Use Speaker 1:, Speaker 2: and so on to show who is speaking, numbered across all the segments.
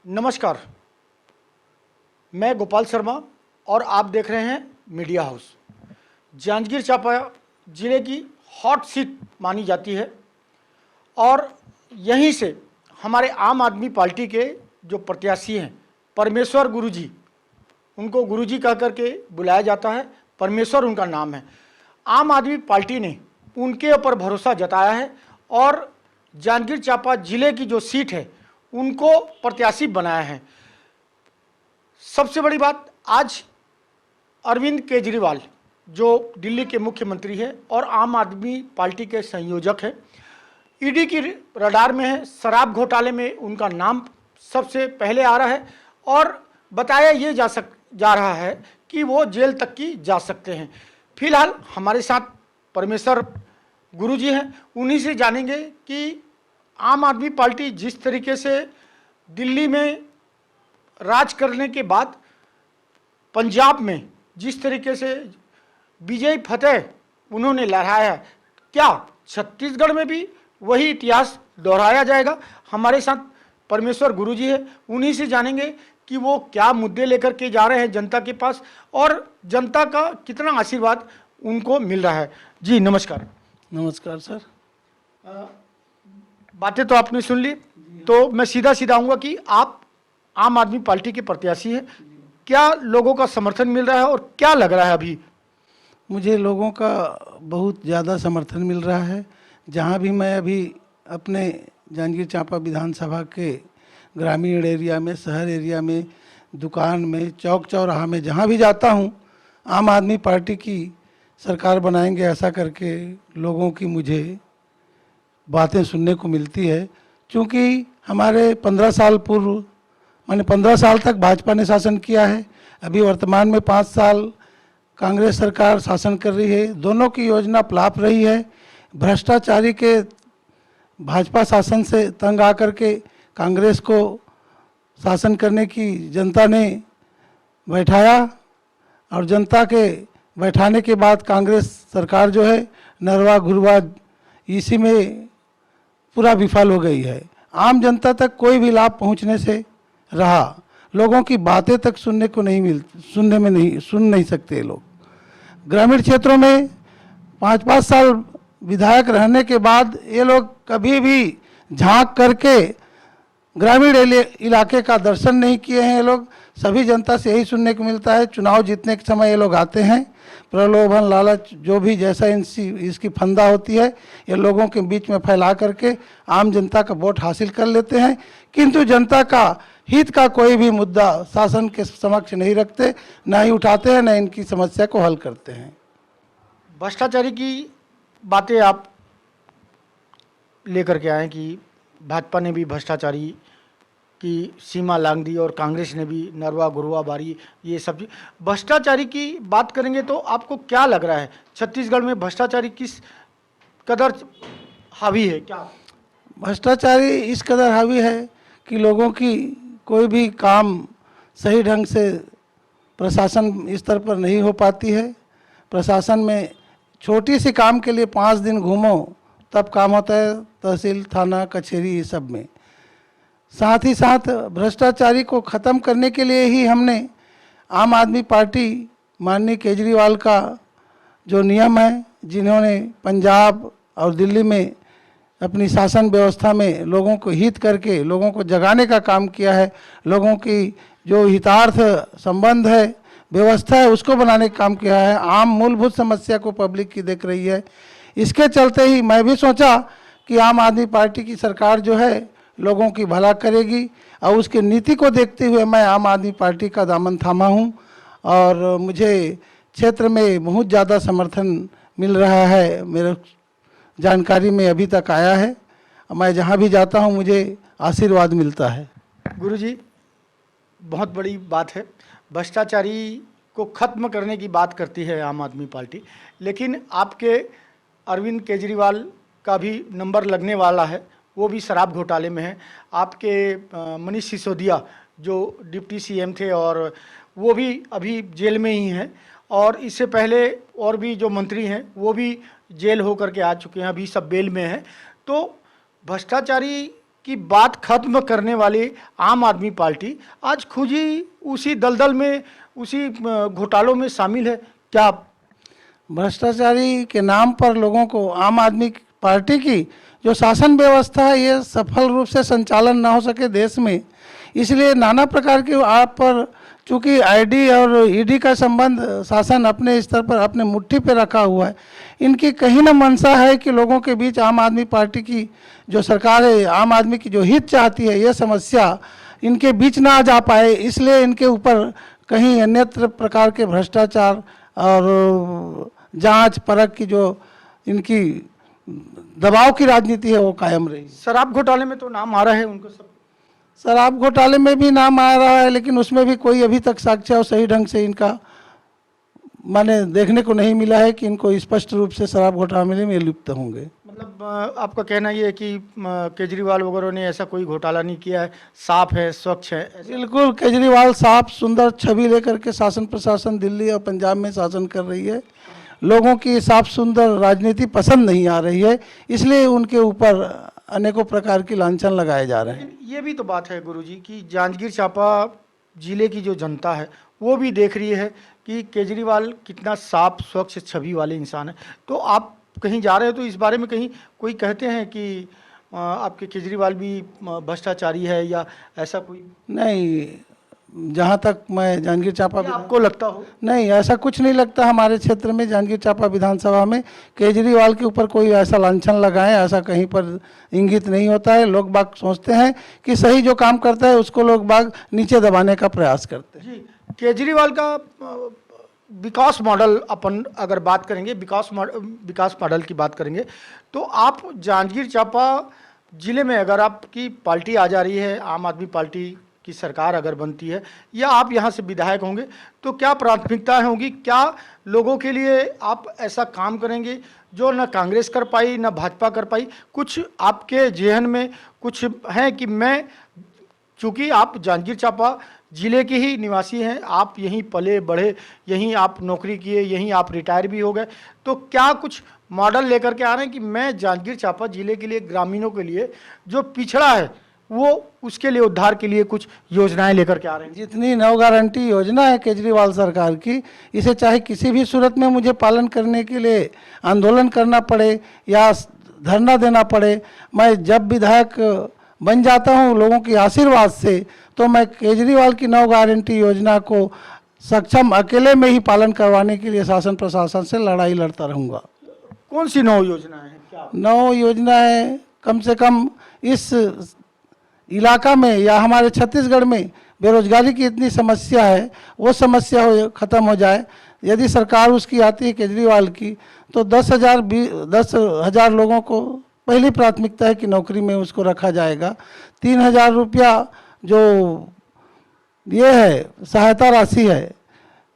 Speaker 1: नमस्कार, मैं गोपाल शर्मा और आप देख रहे हैं मीडिया हाउस। जांजगीर चांपा जिले की हॉट सीट मानी जाती है और यहीं से हमारे आम आदमी पार्टी के जो प्रत्याशी हैं परमेश्वर गुरुजी, उनको गुरुजी कह करके बुलाया जाता है। परमेश्वर उनका नाम है। आम आदमी पार्टी ने उनके ऊपर भरोसा जताया है और जांजगीर चांपा जिले की जो सीट है उनको प्रत्याशी बनाया है। सबसे बड़ी बात, आज अरविंद केजरीवाल जो दिल्ली के मुख्यमंत्री हैं और आम आदमी पार्टी के संयोजक हैं, ईडी की रडार में है। शराब घोटाले में उनका नाम सबसे पहले आ रहा है और बताया ये जा रहा है कि वो जेल तक की जा सकते हैं। फिलहाल हमारे साथ परमेश्वर गुरुजी हैं, उन्हीं से जानेंगे कि आम आदमी पार्टी जिस तरीके से दिल्ली में राज करने के बाद पंजाब में जिस तरीके से विजय फतेह उन्होंने लहराया, क्या छत्तीसगढ़ में भी वही इतिहास दोहराया जाएगा? हमारे साथ परमेश्वर गुरुजी है, उन्हीं से जानेंगे कि वो क्या मुद्दे लेकर के जा रहे हैं जनता के पास और जनता का कितना आशीर्वाद उनको मिल रहा है। जी नमस्कार।
Speaker 2: नमस्कार सर।
Speaker 1: बातें तो आपने सुन ली, तो मैं सीधा आऊँगा कि आप आम आदमी पार्टी के प्रत्याशी हैं, क्या लोगों का समर्थन मिल रहा है और क्या लग रहा है अभी?
Speaker 2: मुझे लोगों का बहुत ज़्यादा समर्थन मिल रहा है। जहाँ भी मैं अभी अपने जांजगीर चांपा विधानसभा के ग्रामीण एरिया में, शहर एरिया में, दुकान में, चौक चौराहा में जहाँ भी जाता हूँ, आम आदमी पार्टी की सरकार बनाएंगे ऐसा करके लोगों की मुझे बातें सुनने को मिलती है। क्योंकि हमारे 15 साल पूर्व, माने 15 साल तक भाजपा ने शासन किया है, अभी वर्तमान में 5 साल कांग्रेस सरकार शासन कर रही है। दोनों की योजना फ्लॉप रही है। भ्रष्टाचारी के भाजपा शासन से तंग आकर के कांग्रेस को शासन करने की जनता ने बैठाया और जनता के बैठाने के बाद कांग्रेस सरकार जो है नरवा घुरवा इसी में पूरा विफल हो गई है। आम जनता तक कोई भी लाभ पहुंचने से रहा, लोगों की बातें तक सुन नहीं सकते लोग। ग्रामीण क्षेत्रों में 5-5 साल विधायक रहने के बाद ये लोग कभी भी झांक करके ग्रामीण इलाके का दर्शन नहीं किए हैं। ये लोग, सभी जनता से यही सुनने को मिलता है, चुनाव जीतने के समय ये लोग आते हैं, प्रलोभन लालच जो भी जैसा इसकी फंदा होती है ये लोगों के बीच में फैला करके आम जनता का वोट हासिल कर लेते हैं, किंतु जनता का हित का कोई भी मुद्दा शासन के समक्ष नहीं रखते, ना ही उठाते हैं, ना इनकी समस्या को हल करते हैं।
Speaker 1: भ्रष्टाचारी की बातें आप लेकर के आए कि भाजपा ने भी भ्रष्टाचारी की सीमा लांघ दी और कांग्रेस ने भी नरवा गुरवा बारी, ये सब भ्रष्टाचारी की बात करेंगे तो आपको क्या लग रहा है छत्तीसगढ़ में भ्रष्टाचारी किस कदर हावी है? क्या
Speaker 2: भ्रष्टाचारी इस कदर हावी है कि लोगों की कोई भी काम सही ढंग से प्रशासन स्तर पर नहीं हो पाती है। प्रशासन में छोटी सी काम के लिए 5 दिन घूमो तब काम होता है, तहसील, थाना, कचहरी, ये सब में। साथ ही साथ भ्रष्टाचारी को ख़त्म करने के लिए ही हमने आम आदमी पार्टी माननीय केजरीवाल का जो नियम है, जिन्होंने पंजाब और दिल्ली में अपनी शासन व्यवस्था में लोगों को हित करके लोगों को जगाने का काम किया है, लोगों की जो हितार्थ संबंध है, व्यवस्था है, उसको बनाने का काम किया है, आम मूलभूत समस्या को पब्लिक की देख रही है। इसके चलते ही मैं भी सोचा कि आम आदमी पार्टी की सरकार जो है लोगों की भला करेगी और उसके नीति को देखते हुए मैं आम आदमी पार्टी का दामन थामा हूँ और मुझे क्षेत्र में बहुत ज़्यादा समर्थन मिल रहा है। मेरे जानकारी में अभी तक आया है, मैं जहाँ भी जाता हूँ मुझे आशीर्वाद मिलता है।
Speaker 1: गुरुजी, बहुत बड़ी बात है, भ्रष्टाचारी को ख़त्म करने की बात करती है आम आदमी पार्टी, लेकिन आपके अरविंद केजरीवाल का भी नंबर लगने वाला है, वो भी शराब घोटाले में है। आपके मनीष सिसोदिया जो डिप्टी सीएम थे और वो भी अभी जेल में ही हैं और इससे पहले और भी जो मंत्री हैं वो भी जेल होकर के आ चुके हैं, अभी सब बेल में हैं। तो भ्रष्टाचारी की बात खत्म करने वाली आम आदमी पार्टी आज खुद ही उसी दलदल में, उसी घोटालों में शामिल है। क्या
Speaker 2: भ्रष्टाचारी के नाम पर लोगों को आम आदमी पार्टी की जो शासन व्यवस्था है ये सफल रूप से संचालन ना हो सके देश में, इसलिए नाना प्रकार के आप पर, चूँकि आईडी और ईडी का संबंध शासन अपने स्तर पर अपने मुट्ठी पे रखा हुआ है, इनकी कहीं ना मंशा है कि लोगों के बीच आम आदमी पार्टी की जो सरकार है, आम आदमी की जो हित चाहती है, ये समस्या इनके बीच ना आ जा पाए, इसलिए इनके ऊपर कहीं अन्यत्र प्रकार के भ्रष्टाचार और जांच परख की जो इनकी दबाव की राजनीति है वो कायम रही।
Speaker 1: शराब घोटाले में तो नाम आ रहा है उनको सब।
Speaker 2: शराब घोटाले में भी नाम आ रहा है, लेकिन उसमें भी कोई अभी तक साक्ष्य और सही ढंग से इनका माने देखने को नहीं मिला है कि इनको स्पष्ट रूप से शराब घोटाले में लिप्त होंगे।
Speaker 1: मतलब आपका कहना ये है कि केजरीवाल वगैरह ने ऐसा कोई घोटाला नहीं किया है, साफ है, स्वच्छ है?
Speaker 2: बिल्कुल, केजरीवाल साफ सुंदर छवि लेकर के शासन प्रशासन दिल्ली और पंजाब में शासन कर रही है। लोगों की साफ सुंदर राजनीति पसंद नहीं आ रही है, इसलिए उनके ऊपर अनेकों प्रकार की लांछन लगाए जा रहे हैं।
Speaker 1: ये भी तो बात है गुरुजी कि जांजगीर चांपा जिले की जो जनता है वो भी देख रही है कि केजरीवाल कितना साफ स्वच्छ छवि वाले इंसान है। तो आप कहीं जा रहे हो तो इस बारे में कहीं कोई कहते हैं कि आपके केजरीवाल भी भ्रष्टाचारी है या ऐसा कोई?
Speaker 2: नहीं, जहाँ तक मैं जांजगीर चांपा
Speaker 1: आपको लगता हो?
Speaker 2: नहीं, ऐसा कुछ नहीं लगता। हमारे क्षेत्र में जांजगीर चांपा विधानसभा में केजरीवाल के ऊपर कोई ऐसा लांछन लगाए, ऐसा कहीं पर इंगित नहीं होता है। लोग बाग सोचते हैं कि सही जो काम करता है उसको लोग बाग नीचे दबाने का प्रयास करते हैं।
Speaker 1: जी, केजरीवाल का विकास मॉडल अपन अगर बात करेंगे, विकास मॉडल की बात करेंगे तो आप जांजगीर चांपा जिले में अगर आपकी पार्टी आ जा रही है, आम आदमी पार्टी की सरकार अगर बनती है या आप यहाँ से विधायक होंगे तो क्या प्राथमिकताएं होंगी? क्या लोगों के लिए आप ऐसा काम करेंगे जो न कांग्रेस कर पाई न भाजपा कर पाई? कुछ आपके जेहन में कुछ है कि मैं, चूँकि आप जांजगीर चांपा जिले के ही निवासी हैं, आप यहीं पले बढ़े, यहीं आप नौकरी किए, यहीं आप रिटायर भी हो गए, तो क्या कुछ मॉडल लेकर के आ रहे हैं कि मैं जांजगीर चांपा जिले के लिए, ग्रामीणों के लिए जो पिछड़ा है वो उसके लिए उद्धार के लिए कुछ योजनाएं लेकर के आ रहे हैं?
Speaker 2: जितनी नव गारंटी योजना है केजरीवाल सरकार की, इसे चाहे किसी भी सूरत में मुझे पालन करने के लिए आंदोलन करना पड़े या धरना देना पड़े, मैं जब विधायक बन जाता हूँ लोगों के आशीर्वाद से, तो मैं केजरीवाल की नव गारंटी योजना को सक्षम अकेले में ही पालन करवाने के लिए शासन प्रशासन से लड़ाई लड़ता रहूँगा।
Speaker 1: कौन सी नौ योजना है? क्या
Speaker 2: नौ योजनाएं कम से कम इस इलाका में या हमारे छत्तीसगढ़ में बेरोजगारी की इतनी समस्या है, वो समस्या ख़त्म हो जाए। यदि सरकार उसकी आती है केजरीवाल की, तो 10,000 लोगों को पहली प्राथमिकता है कि नौकरी में उसको रखा जाएगा। 3,000 रुपया जो ये है सहायता राशि है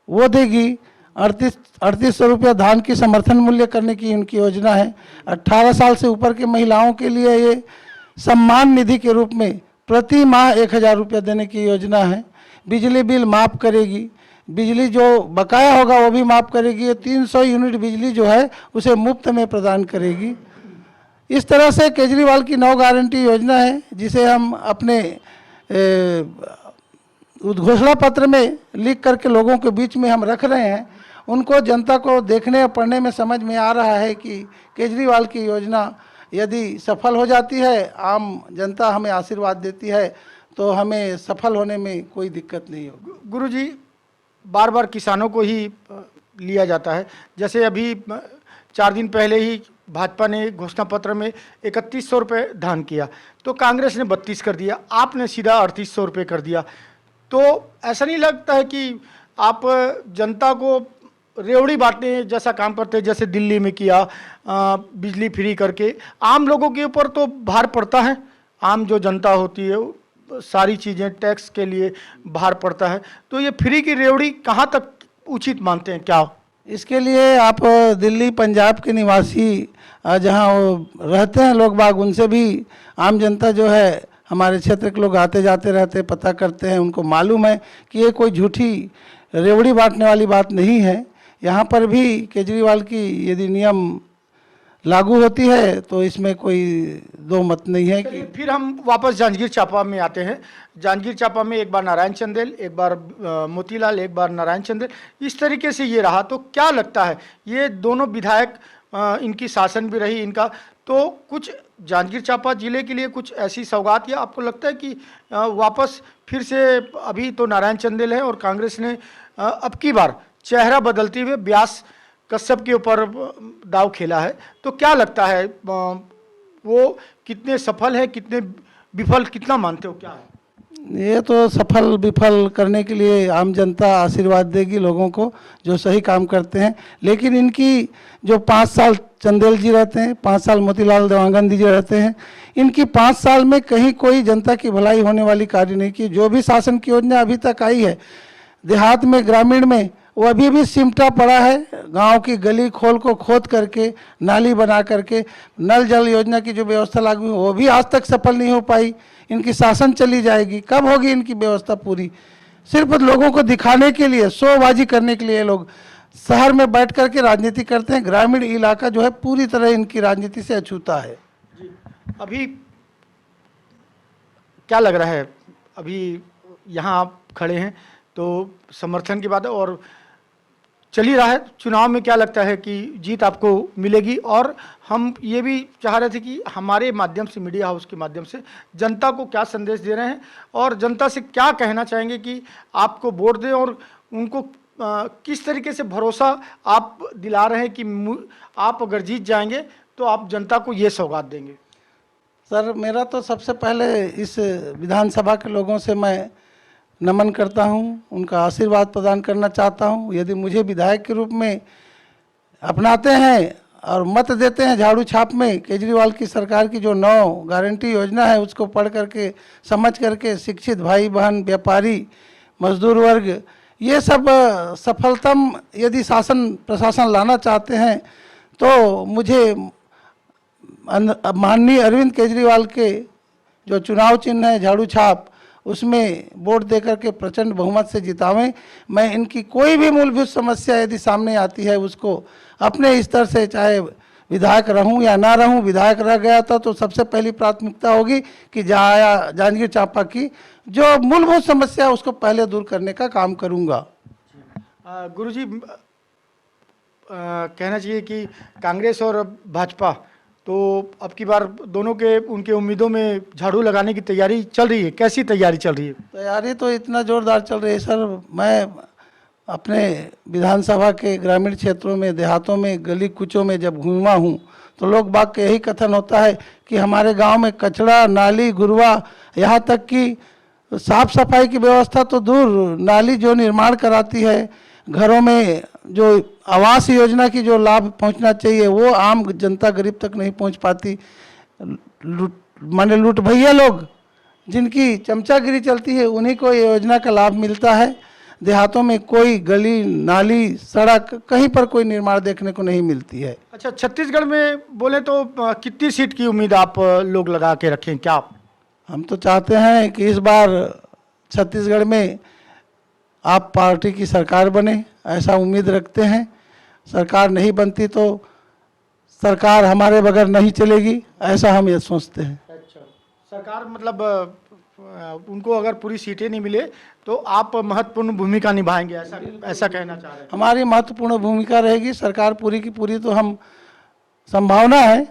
Speaker 2: वो देगी। 3800 रुपया धान की समर्थन मूल्य करने की उनकी योजना है। 18 साल से ऊपर के महिलाओं के लिए ये सम्मान निधि के रूप में प्रति माह 1,000 रुपया देने की योजना है। बिजली बिल माफ़ करेगी, बिजली जो बकाया होगा वो भी माफ़ करेगी। 300 यूनिट बिजली जो है उसे मुफ्त में प्रदान करेगी। इस तरह से केजरीवाल की नौ गारंटी योजना है, जिसे हम अपने उद्घोषणा पत्र में लिख करके लोगों के बीच में हम रख रहे हैं। उनको जनता को देखने और पढ़ने में समझ में आ रहा है कि केजरीवाल की योजना यदि सफल हो जाती है, आम जनता हमें आशीर्वाद देती है, तो हमें सफल होने में कोई दिक्कत नहीं होगी।
Speaker 1: गुरुजी, बार बार किसानों को ही लिया जाता है। जैसे अभी 4 दिन पहले ही भाजपा ने घोषणा पत्र में 3100 रुपये धान किया, तो कांग्रेस ने 32 कर दिया, आपने सीधा 3800 रुपये कर दिया। तो ऐसा नहीं लगता है कि आप जनता को रेवड़ी बांटने जैसा काम करते हैं, जैसे दिल्ली में किया बिजली फ्री करके? आम लोगों के ऊपर तो भार पड़ता है, आम जो जनता होती है सारी चीज़ें टैक्स के लिए भार पड़ता है, तो ये फ्री की रेवड़ी कहाँ तक उचित मानते हैं? क्या
Speaker 2: इसके लिए आप दिल्ली पंजाब के निवासी जहाँ वो रहते हैं लोग बाग, उनसे भी आम जनता जो है, हमारे क्षेत्र के लोग आते जाते रहते, पता करते हैं, उनको मालूम है कि ये कोई झूठी रेवड़ी बांटने वाली बात नहीं है। यहाँ पर भी केजरीवाल की यदि नियम लागू होती है, तो इसमें कोई दो मत नहीं है कि
Speaker 1: चलिए फिर हम वापस जांजगीर चांपा में आते हैं। जांजगीर चांपा में एक बार नारायण चंदेल, एक बार मोतीलाल, एक बार नारायण चंदेल, इस तरीके से ये रहा। तो क्या लगता है ये दोनों विधायक, इनकी शासन भी रही इनका, तो कुछ जांजगीर चांपा जिले के लिए कुछ ऐसी सौगात, या आपको लगता है कि वापस फिर से, अभी तो नारायण चंदेल है और कांग्रेस ने अब की बार चेहरा बदलते हुए व्यास कश्यप के ऊपर दाव खेला है, तो क्या लगता है वो कितने सफल है, कितने विफल, कितना मानते हो, क्या है?
Speaker 2: ये तो सफल विफल करने के लिए आम जनता आशीर्वाद देगी लोगों को जो सही काम करते हैं। लेकिन इनकी जो 5 साल चंदेल जी रहते हैं, 5 साल मोतीलाल देवांगन जी रहते हैं, इनकी 5 साल में कहीं कोई जनता की भलाई होने वाली कार्य नहीं की। जो भी शासन की योजना अभी तक आई है देहात में, ग्रामीण में, वो अभी भी सिमटा पड़ा है। गांव की गली खोल को खोद करके, नाली बना करके, नल जल योजना की जो व्यवस्था लागू हुई वो भी आज तक सफल नहीं हो पाई। इनकी शासन चली जाएगी, कब होगी इनकी व्यवस्था पूरी? सिर्फ लोगों को दिखाने के लिए, शोबाजी करने के लिए लोग शहर में बैठ करके राजनीति करते हैं। ग्रामीण इलाका जो है पूरी तरह इनकी राजनीति से अछूता है।
Speaker 1: अभी क्या लग रहा है, अभी यहाँ आप खड़े हैं तो समर्थन की बात है और चल ही रहा है, चुनाव में क्या लगता है कि जीत आपको मिलेगी? और हम ये भी चाह रहे थे कि हमारे माध्यम से, मीडिया हाउस के माध्यम से, जनता को क्या संदेश दे रहे हैं और जनता से क्या कहना चाहेंगे कि आपको वोट दें, और उनको किस तरीके से भरोसा आप दिला रहे हैं कि आप अगर जीत जाएंगे तो आप जनता को ये सौगात देंगे?
Speaker 2: सर, मेरा तो सबसे पहले इस विधानसभा के लोगों से मैं नमन करता हूं, उनका आशीर्वाद प्रदान करना चाहता हूं। यदि मुझे विधायक के रूप में अपनाते हैं और मत देते हैं झाड़ू छाप में, केजरीवाल की सरकार की जो 9 गारंटी योजना है उसको पढ़ करके, समझ करके, शिक्षित भाई बहन, व्यापारी, मजदूर वर्ग, ये सब सफलतम यदि शासन प्रशासन लाना चाहते हैं तो मुझे माननीय अरविंद केजरीवाल के जो चुनाव चिन्ह है झाड़ू छाप, उसमें वोट देकर के प्रचंड बहुमत से जितावें। मैं इनकी कोई भी मूलभूत समस्या यदि सामने आती है उसको अपने स्तर से, चाहे विधायक रहूं या ना रहूं, विधायक रह गया था तो सबसे पहली प्राथमिकता होगी कि जांजगीर चांपा की जो मूलभूत समस्या है उसको पहले दूर करने का काम करूंगा।
Speaker 1: गुरुजी, कहना चाहिए कि कांग्रेस और भाजपा तो अब की बार दोनों के, उनके उम्मीदों में झाड़ू लगाने की तैयारी चल रही है। कैसी तैयारी चल रही है?
Speaker 2: तैयारी तो इतना जोरदार चल रही है सर। मैं अपने विधानसभा के ग्रामीण क्षेत्रों में, देहातों में, गली कुचों में जब घूमा हूँ तो लोग बाग के यही कथन होता है कि हमारे गांव में कचरा, नाली, गुरवा, यहाँ तक कि साफ सफाई की व्यवस्था तो दूर, नाली जो निर्माण कराती है, घरों में जो आवास योजना की जो लाभ पहुंचना चाहिए वो आम जनता गरीब तक नहीं पहुंच पाती। लूट भैया लोग जिनकी चमचागिरी चलती है उन्हीं को ये योजना का लाभ मिलता है। देहातों में कोई गली, नाली, सड़क, कहीं पर कोई निर्माण देखने को नहीं मिलती है।
Speaker 1: अच्छा, छत्तीसगढ़ में बोले तो कितनी सीट की उम्मीद आप लोग लगा के रखें? क्या
Speaker 2: हम तो चाहते हैं कि इस बार छत्तीसगढ़ में आप पार्टी की सरकार बने, ऐसा उम्मीद रखते हैं। सरकार नहीं बनती तो सरकार हमारे बगैर नहीं चलेगी, ऐसा हम ये सोचते हैं।
Speaker 1: अच्छा, सरकार मतलब उनको अगर पूरी सीटें नहीं मिले तो आप महत्वपूर्ण भूमिका निभाएंगे, ऐसा कहना चाह रहे हैं?
Speaker 2: हमारी महत्वपूर्ण भूमिका रहेगी। सरकार पूरी की पूरी तो हम, संभावना है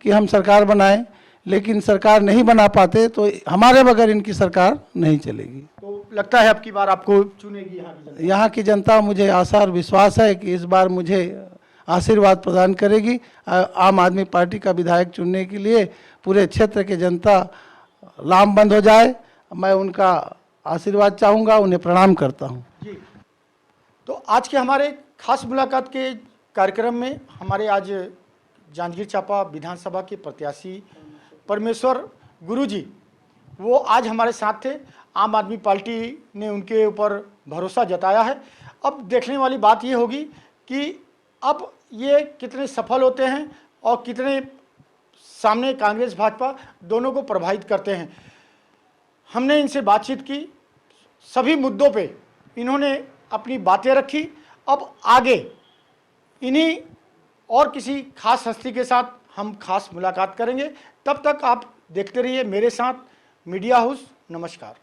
Speaker 2: कि हम सरकार बनाएं, लेकिन सरकार नहीं बना पाते तो हमारे बगैर इनकी सरकार नहीं चलेगी।
Speaker 1: तो लगता है अब की बार आपको चुनेगी
Speaker 2: यहाँ की जनता? मुझे आशा और विश्वास है कि इस बार मुझे आशीर्वाद प्रदान करेगी। आम आदमी पार्टी का विधायक चुनने के लिए पूरे क्षेत्र की जनता लामबंद हो जाए, मैं उनका आशीर्वाद चाहूँगा, उन्हें प्रणाम करता हूँ
Speaker 1: जी। तो आज के हमारे खास मुलाकात के कार्यक्रम में हमारे आज जांजगीर चांपा विधानसभा के प्रत्याशी परमेश्वर गुरुजी, वो आज हमारे साथ थे। आम आदमी पार्टी ने उनके ऊपर भरोसा जताया है। अब देखने वाली बात ये होगी कि अब ये कितने सफल होते हैं और कितने सामने कांग्रेस भाजपा दोनों को प्रभावित करते हैं। हमने इनसे बातचीत की, सभी मुद्दों पे इन्होंने अपनी बातें रखी। अब आगे इन्हीं और किसी खास हस्ती के साथ हम खास मुलाकात करेंगे। तब तक आप देखते रहिए मेरे साथ मीडिया हाउस। नमस्कार।